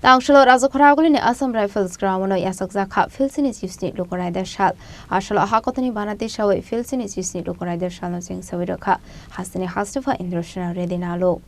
Tangshalo Razokoraguli ni Assam Rifles Gramono Yasakzaka Filsini Yusni Lokoraider Shal Ashalo Hakotani Banati Shawi Filsini Yusni Lokoraider Shal Sing Savidoka Hasini Hastafa Indroshana Redinalo.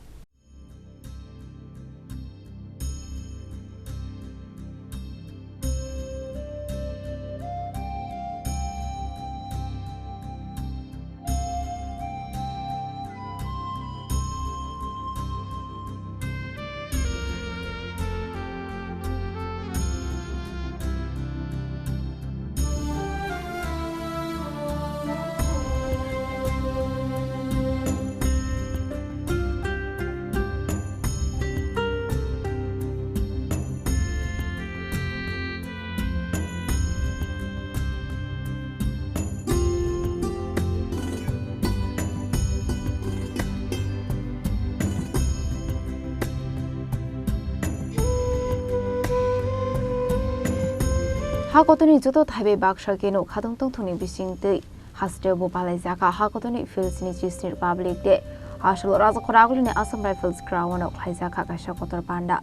Hakotoni Juto Tabe Bakshakeno Kadong Tongtoni Bishing Day Haster Bopalezaka Hakotoni Filsini Yusni Republic Day Ashalo Razokoraguli ni Assam Rifles Gramono Kaizaka Kashakotor Panda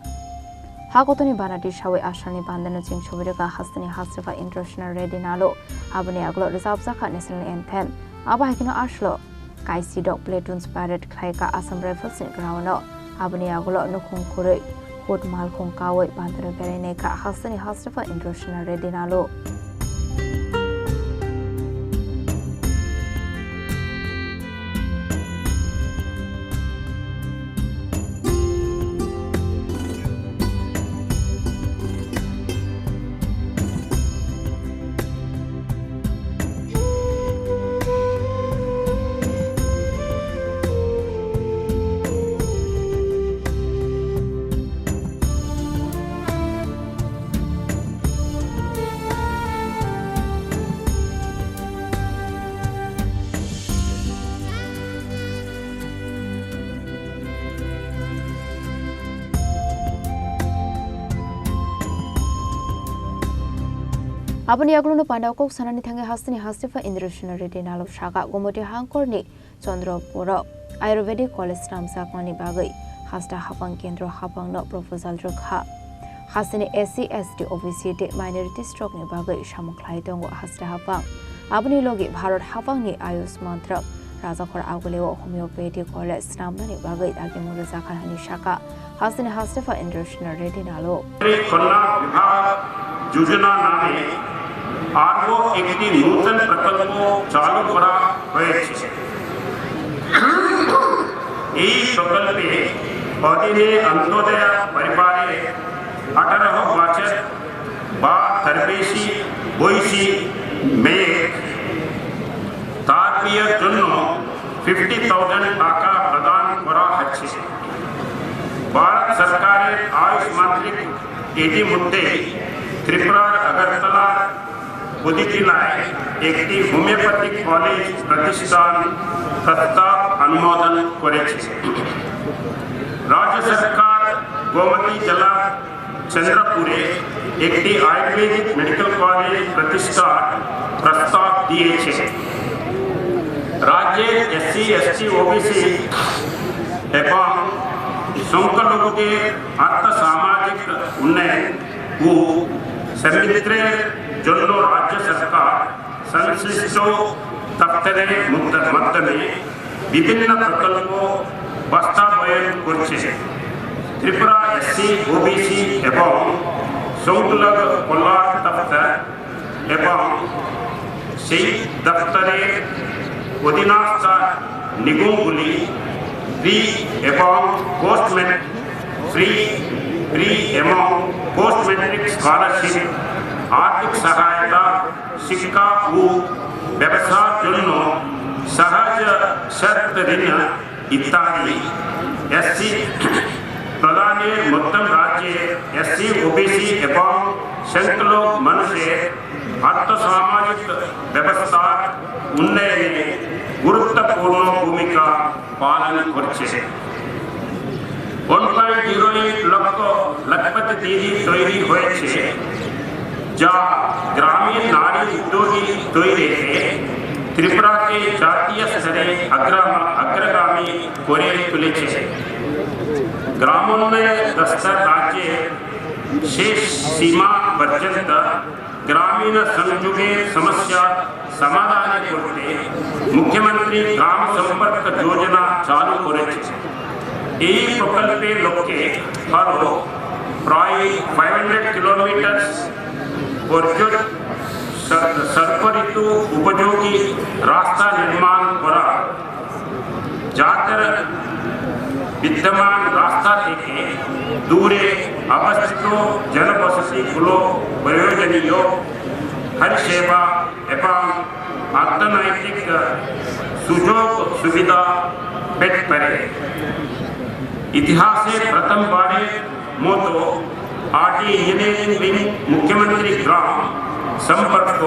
Hakotoni Banati Shawi Ashani Bandano Sing Shovirika Hastani Hastafa International Redinalo Abani Aglo Reserve National Anthem Abahikino Ashlo Kaisi Dog Platoons Parade Klaika Assam Rifles in Gramono Abani Aglo Nukung Kure Hot Malkong Kawai Bandara Bereneka Hastani Hastafa International Redinalo Abani Agluno Pandako Sanani Tanga Hastani Hastafa Indroshana Redinalo Shaka Gomoti Hankorni Chandra Pura Ayurvedic College Ramsakmani Bagai Hasta Hapang Kendro Hapang no proposal Rukha Hastani SC OVC Minority Stroke ni Bagai Shamuklai Tongo Hasta Hapang Abani Logi Bharat Hapang ni Ayus Mantra Razakor Aguleo Homeopathic College Ramani Bagai Agimura Zakarani Shaka Hastani Hastafa Indroshana Redinalo যোজনা নামে আরও একটি নতুন প্রকল্প চালু করা হয়েছে এই প্রকল্পে অধীনে অন্তোদয় পরিবারে 18 বছর বা তার বেশি বয়সী মেয়ে তার বিয়ের জন্য 50,000 টাকা প্রদান করা হচ্ছে ভারত সরকারের আয়ুষ মন্ত্রক ইতিমধ্যে त्रिपुरा अगरतला बुद्धिजिलाय एक होमियोपैथिक कॉलेज प्रतिष्ठान प्रस्ताव अनुमोदन करेছে राज्य सरकार गोमती जला चंद्रपुरे एक आयुर्वेदिक मेडिकल कॉलेज प्रतिष्ठान प्रस्ताव दिएছে राज्य एससी एसटी ओबीसी एवं संख्यालघुদের आर्थ सामाजिक उन्नयन को समृद्धिर জন্য রাজ্য সরকার সংশ্লিষ্ট দপ্তরের মাধ্যমে বিভিন্ন প্রকল্প বাস্তবায়ন করছে ত্রিপুরা এসসি ওবিসি এবং সংখ্যালঘু কল্যাণ দপ্তর এবং সেই দপ্তরের অধীনস্থ নিগমগুলি প্রি এবং পোস্ট पोस्ट मैट्रिक स्कॉलरशिप आर्थिक सहायता शिक्षा व व्यवसाय जন্য सहज शर्त ऋण इत्यादि एससी प्रदाনের মধ্যম রাজ্যে এসসি ওবিসি এবং সংখ্যালঘু মানুষের আর্থ-সামাজিক ব্যবস্থার উন্নয়নে গুরুত্বপূর্ণ ভূমিকা পালন করছে 1.08 लखपति दीदी तैयारी হয়েছে যা গ্রামীণ নারী উদ্যোগী তৈরিতে त्रिपुरा के जातीय स्तरे अग्रगामी করে তুলেছে। ग्रामों में 10 राज्य शेष सीमा पर्यंत ग्रामीण संयोगे समस्या समाधान करते मुख्यमंत्री ग्राम संपर्क योजना चालू करेছে। এই প্রকল্পে লক্ষ্যে হলো প্রায় 500 কিলোমিটার পর্যন্ত सर्वऋतु उपयोगी रास्ता निर्माण करा जाकर विद्यमान रास्ता থেকে दूरे अवस्थित जनबसति गुलो प्रयोजनीय हरिसेवा एवं अर्थनैतिक सुजोग सुविधा पेट करे। इतिहासे प्रथम बारे मोतो आरटी इंजीनियरिंग मुख्यमंत्री ग्राम संपर्क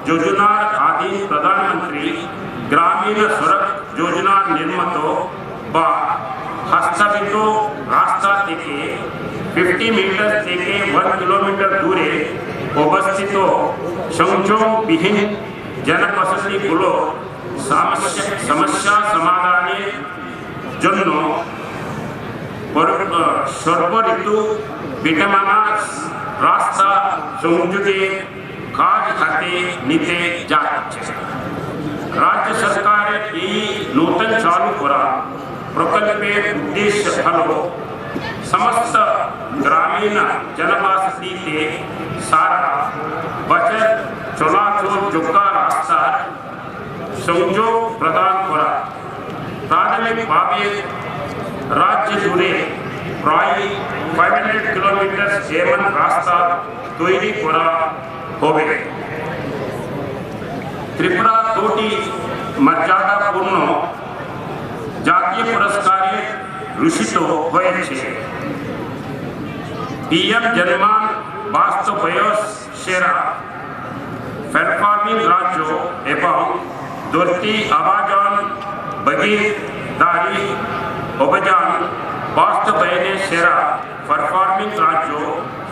योजना आदि प्रधानमंत्री ग्रामीण सड़क योजना निर्मित बा हस्तबित रास्ता থেকে 50 मीटर থেকে 1 किलोमीटर दूरे अवस्थित संयोगविहीन जनबसतिगुलो समस्या समाधाনের জন্য सर्वऋतु विद्यमान रास्ता संयोगे কাজ হাতে নিতে যাচ্ছে। राज्य सरकार এই নতুন চালু করা প্রকল্পের উদ্দেশ্য হলো समस्त ग्रामीण जनबसतिতে সারা বছর চলাচল যোগ্য রাস্তার সংযোগ প্রদান করা। প্রাথমিকভাবে রাজ্য জুড়ে প্রায় 500 কিলোমিটার এমন রাস্তা তৈরি করা হবে। त्रिपुरा 2টি মর্যাদাপূর্ণ জাতীয় পুরস্কারে ভূষিত হয়েছে। पीएम जन्मान বাস্তবায়ন সেরা परफॉर्मिंग राज्य एवं दुर्ती आवाजन भागीदारी अभियान বাস্তবায়ন সেরা परफॉर्मिंग राज्य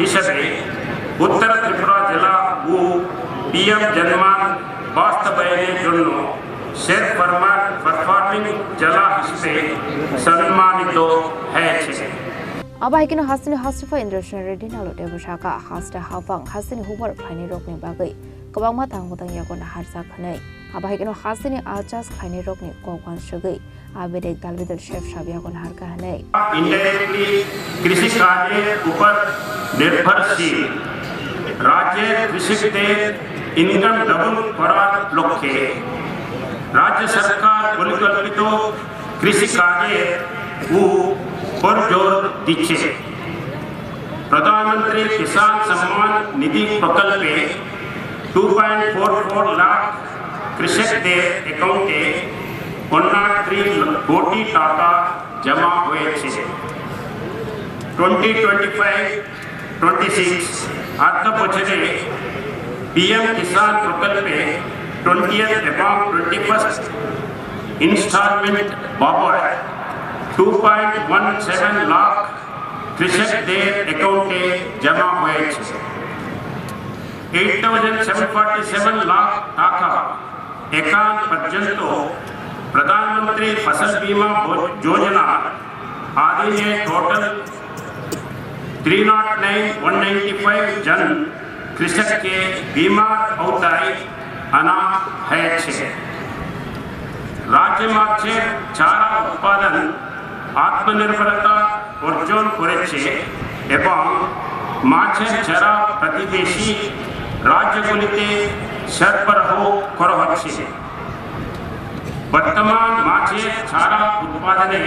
হিসেবে उत्तर त्रिपुरा जिला ও पीएम जन्मान বাস্তবায়নের জন্য সেরা परफॉर्मिंग जिला হিসেবে সম্মানিত হয়েছে। Abahikino hasini hasifa Indrashna Reddy nalo debusaka hasta hafang hasini hubar khaini rokni bagai kabang matang mutang yakon harsa khanai abahikino hasini ajas khaini rokni kokwan shugai abedek dalbidal chef shab yakon har kahanai indirectly कृषि कार्य ऊपर निर्भरशील राज्य कृषकদের income double করার লক্ষ্যে রাজ্য সরকার পরিকল্পিত কৃষি কার্যের पर जोर दीचे। प्रधानमंत्री किसान सम्मान निधि प्रकल्प 2.44 लाख कृषक के अकाउंटे 103 कोटी टाका जमा हुए छे। 2025-26 अर्थ बछरे पीएम किसान प्रकल्प 20th एवं 21st इंस्टॉलमेंट बाबत 2.17 लाख कृषक देर अकाउंटे जमा हुए 8,747 लाख टाका एकांत पर्यंत प्रधानमंत्री फसल बीमा योजना आदि ने टोटल 309,195 जन कृषक के बीमा औताई अना है। राज्य में चारा उत्पादन आत्मनिर्भरता अर्जन करेছে এবং মাছের চারা প্রতিবেশী রাজ্যগুলিতে সরবরাহ করা হচ্ছে। বর্তমান মাছের চারা উৎপাদনে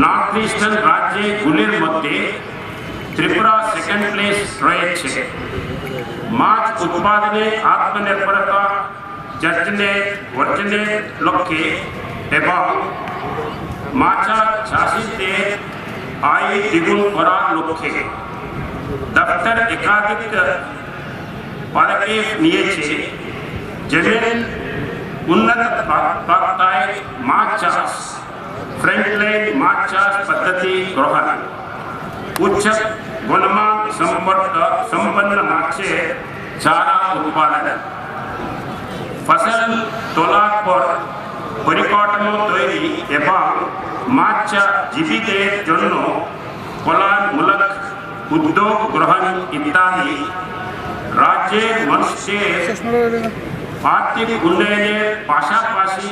নর্থ ইস্টার্ন রাজ্যগুলির মধ্যে ত্রিপুরা সেকেন্ড প্লেস রয়েছে। মাছ উৎপাদনে আত্মনির্ভরতা অর্জনের লক্ষ্যে এবং माछा चाषीদের आय द्विगुण করার লক্ষ্যে दफ्तर एकाधिक पदक्षेप নিয়েছে। जमीन उन्नत बागायत माछ चाष फ्रंटलाइन माछ चाष पद्धति ग्रहण उच्च गुणमान संपन्न माछेर चारा उत्पादन फसल তোলার পর পরিকাঠামো তৈরি এবং মাছ জীবিতের জন্য কল্যাণমূলক उद्योग ग्रहण इत्यादि राज्य मनुष्य आर्थिक उन्नयन पाशापाशी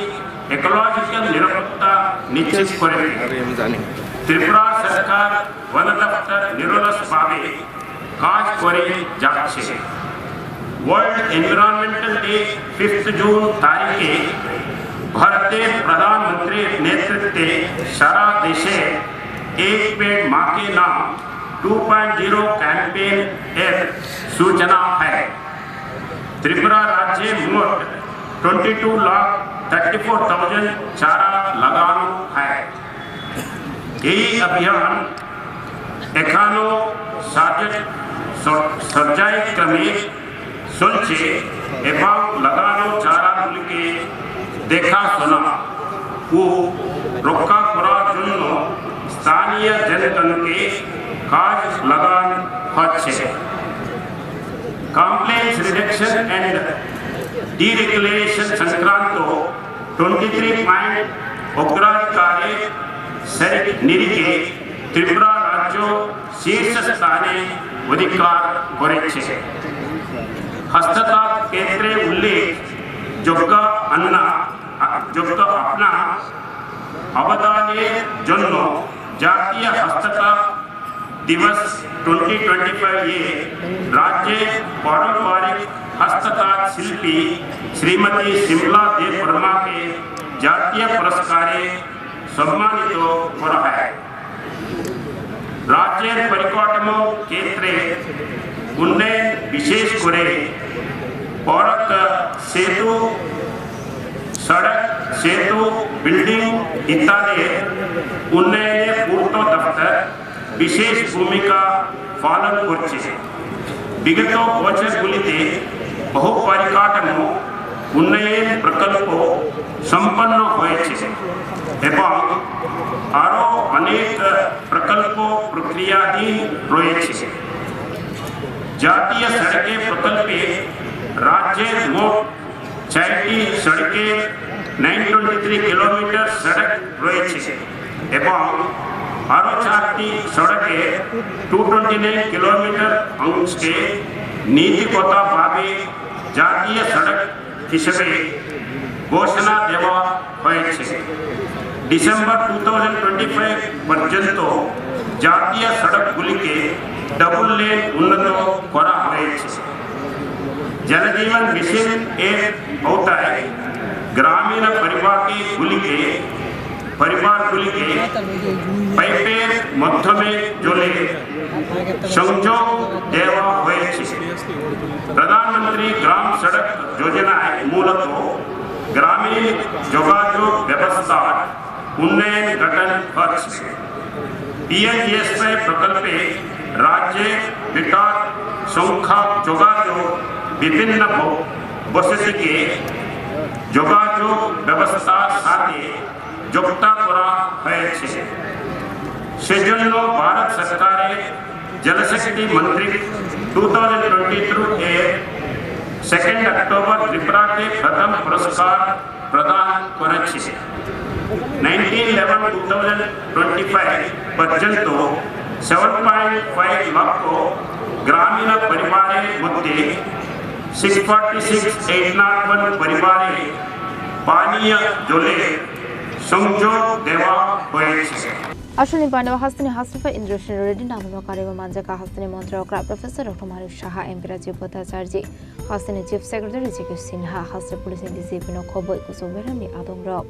इकोलॉजिकल निरापत्ता निश्चित करे त्रिपुरा सरकार वन दफ्तर निरलस भावे काज करे जाच्छे वर्ल्ड एनवायरमेंटल डे 5 जून तारीखे भारतीय प्रधानमंत्री नेतृत्वे सारा देशे एक पेड़ माँ के नाम 2.0 कैंपेन एक सूचना है। त्रिपुरा राज्य मोट 22,34,000 चारा लगानो है। यही अभियान एकानो सर्जाई क्रमे सुलचे एवं लगानो चारा के देखा सुना वो रोका पुरा जुन्नो स्थानीय जनगण के काज लगान अच्छे कंप्लेंट्स रिडक्शन एंड डीरेगुलेशन संक्रांतो 23 पॉइंट अग्राधिकारी सरित निरिके त्रिपुरा राज्यो शीर्ष स्थाने अधिकार करेछे हस्तताप केंद्रे उल्लेख जोग्गा अपना अवदाने जन्नो जातीय हस्तताप दिवस 2025 ये राज्य पारंपरिक हस्तताप शिल्पी श्रीमती शिमला देव वर्मा के जातीय पुरस्कारे सम्मानित हो रहा है। राज्य परिकाटमो क्षेत्रे उन्नयन विशेष करे पौरक सेतु सड़क सेतु बिल्डिंग इत्यादि उन्नयन पूर्त दफ्तर विशेष भूमिका पालन करছে विगत বছরগুলিতে বহু পরিকাঠামো উন্নয়ন প্রকল্প সম্পন্ন হয়েছে এবং আরো অনেক প্রকল্প প্রক্রিয়াধীন রয়েছে জাতীয় সড়কে প্রকল্পে রাজ্যের মোট 6টি সড়কে 923 কিলোমিটার সড়ক রয়েছে এবং आरो 4टी सड़के 229 किलोमीटर अंश के नीतिगत भावे जातीय सड़क हिसाबे घोषणा देवा হয়েছে डिसेम्बर 2025 पर्यंत जातीय सड़कগুলিকে डबल लेन उन्नत করা হয়েছে जल जीवन मिशन এর আওতায় ग्रामीण परिवारগুলিকে পাইপের মাধ্যমে জলে সংযোগ দেওয়া হয়েছে প্রধানমন্ত্রী গ্রাম সড়ক যোজনায় মূলত গ্রামীণ যোগাযোগ ব্যবস্থার উন্নয়ন গঠন হচ্ছে পিএমজিএসওয়াই প্রকল্পে রাজ্যে বিকাশ সংখ্যা যোগাযোগ বিভিন্ন বসতিকে যোগাযোগ ব্যবস্থার সাথে যুক্ত করা হয়েছে সেজন্য भारत सरकार जल शक्ति मंत्री 2022 এর 2 अक्टूबर त्रिपुरा के प्रथम पुरस्कार प्रदान করেছে 1911-2025 पर्यंत 7.5 लाख ग्रामीण परिवारेर मध्य 646,801 परिवारे पानीय जले সংযোগ দেওয়া হয়েছে আসলে বান্ডা হাসিনী হাসিফা ইন্দ্রসেন রেডি নামক কারিগর মানজাকা হাসিনী মন্ত্রক professor doctor Maruf Saha MP Rajib Bhattacharya হাসিনী চিফ সেক্রেটারি জিকে সিনহা হাসিনী পুলিশ ডিজিপি নখবই কুসুমেরানি আদমরক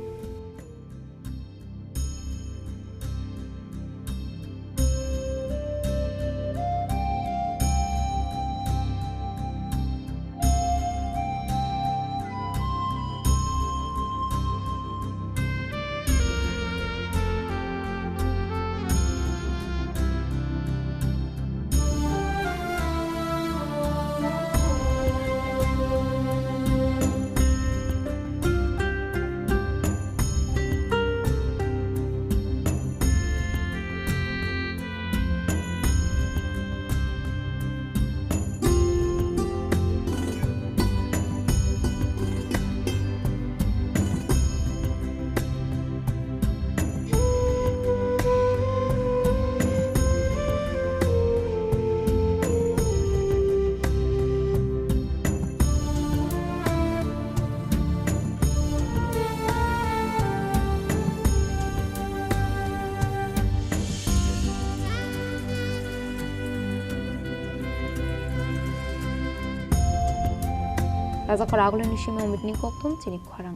রাজাখর আগলনি সীমা অমিতনি কক্তম চিনি খরাং